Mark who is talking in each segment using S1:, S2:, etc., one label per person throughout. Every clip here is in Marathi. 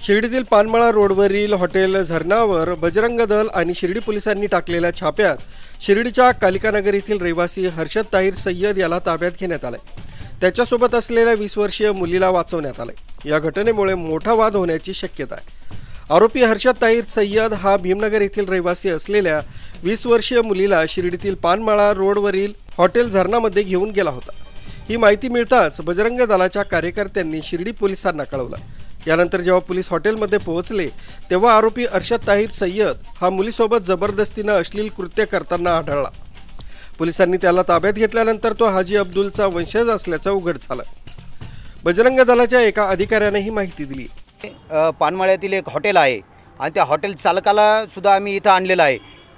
S1: शिर्डीतील पानमळा रोडवरील हॉटेल झरनावर बजरंग दल आणि शिर्डी पोलिसांनी टाकलेल्या छाप्यात शिर्डीच्या कालिकानगर येथील रहिवासी हर्षद ताहिर सय्यद याला ताब्यात घेण्यात आले। त्याच्यासोबत असलेल्या 20 वर्षीय मुलीला वाचवण्यात आले। या घटनेमुळे मोठा वाद होण्याची शक्यता आहे। आरोपी हर्षद ताहिर सय्यद हा भीमनगर येथील रहिवासी असलेल्या 20 वर्षीय मुलीला शिर्डीतील पानमळा रोडवरील हॉटेल झरनामध्ये घेऊन गेला होता। ही माहिती मिळताच बजरंग दलाच्या कार्यकर्त्यांनी शिर्डी पोलिसांना कळवलं। यानंतर जेव्हा पोलीस हॉटेलमध्ये पोहोचले तेव्हा आरोपी हर्षद ताहिर सय्यद हा मुलीसोबत जबरदस्तीने अश्लील कृत्य करताना आढळला। पोलिसांनी त्याला ताब्यात घेतल्यानंतर तो हाजी अब्दुलचा वंशज असल्याचं उघड झालं। बजरंग दलाच्या एका अधिकाऱ्याने ही माहिती दिली।
S2: पानमळ्यातील एक हॉटेल आहे आणि त्या हॉटेल चालकाला सुद्धा आम्ही इथं आणलेला आहे।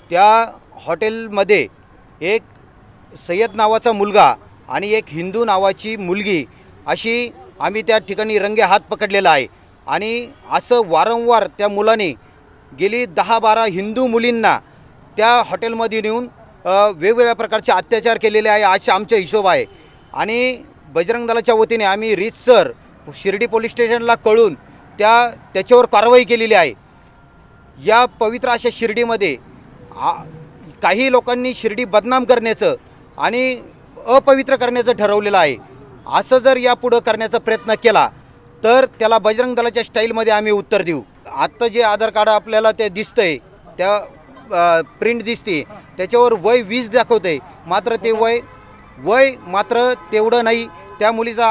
S2: त्या हॉटेलमध्ये एक सय्यद नावाचा मुलगा आणि एक हिंदू नावाची मुलगी अशी आम्ही त्या ठिकाणी रंगे हात पकडलेला आहे। आणि असं वारंवार त्या मुलाने गेली 10-12 हिंदू मुलींना त्या हॉटेलमध्ये नेऊन वेगवेगळ्या प्रकारचे अत्याचार केलेले आहे असा आमचा हिशोब आहे। आणि बजरंग दलाच्या वतीने आम्ही रीतसर शिर्डी पोलीस स्टेशनला कळून त्याच्यावर कारवाई केलेली आहे। या पवित्र अशा शिर्डीमध्ये काही लोकांनी शिर्डी बदनाम करण्याचं आणि अपवित्र करण्याचं ठरवलेलं आहे। असं जर यापुढं करण्याचा प्रयत्न केला तर त्याला बजरंग दलाच्या स्टाईलमध्ये आम्ही उत्तर देऊ। आत्ता जे आधार कार्ड आपल्याला ते दिसतंय त्या प्रिंट दिसते त्याच्यावर वय 20 दाखवते, मात्र ते वय मात्र तेवढं नाही। त्या मुलीचा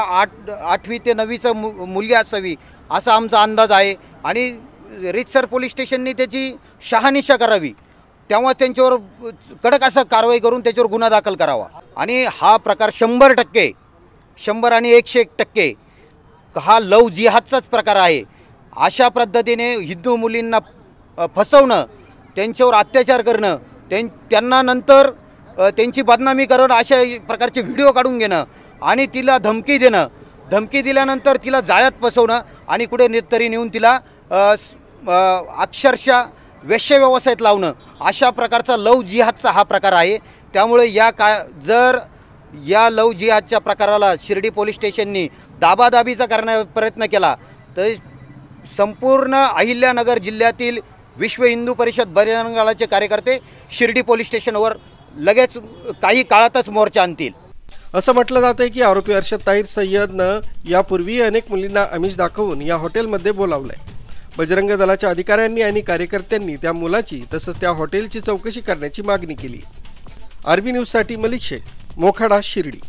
S2: 8वी ते 9वीचा मुलगी असावी असा आमचा अंदाज आहे। आणि रीतसर पोलीस स्टेशनने त्याची शहानिशा करावी, तेव्हा त्यांच्यावर कडक असं कारवाई करून त्याच्यावर गुन्हा दाखल करावा। आणि हा प्रकार 100% आणि 101% हा लव जिहादचाच प्रकार आहे। अशा पद्धतीने हिंदू मुलींना फसवणं, त्यांच्यावर अत्याचार करणं, त्यांना नंतर त्यांची बदनामी करणं, अशा प्रकारचे व्हिडिओ काढून घेणं आणि तिला धमकी देणं, धमकी दिल्यानंतर तिला जाळ्यात फसवणं आणि कुठे तरी नेऊन तिला अक्षरशः वेश्या व्यवसायात लावणं, अशा प्रकारचा लव जिहादचा हा प्रकार आहे। त्यामुळे जर या लव जिहादच्या प्रकाराला शिर्डी पोलीस स्टेशननी दाबादाबीचा करण्याचा प्रयत्न केला तर संपूर्ण अहिल्यानगर जिल्ह्यातील विश्व हिंदू परिषद बजरंग दलाचे कार्यकर्ते शिर्डी पोलीस स्टेशनवर लगेच काही काळातच मोर्चा आणतील।
S1: असं म्हटलं जातंय की आरोपी हर्षद ताहिर सय्यदनं यापूर्वी अनेक मुलींना आमिष दाखवून या हॉटेलमध्ये बोलावलंय। बजरंग दलाच्या अधिकाऱ्यांनी आणि कार्यकर्त्यांनी त्या मुलाची तसंच त्या हॉटेलची चौकशी करण्याची मागणी केली। आरबी न्यूजसाठी मलिक शेख, मोखाडा, शिर्डी।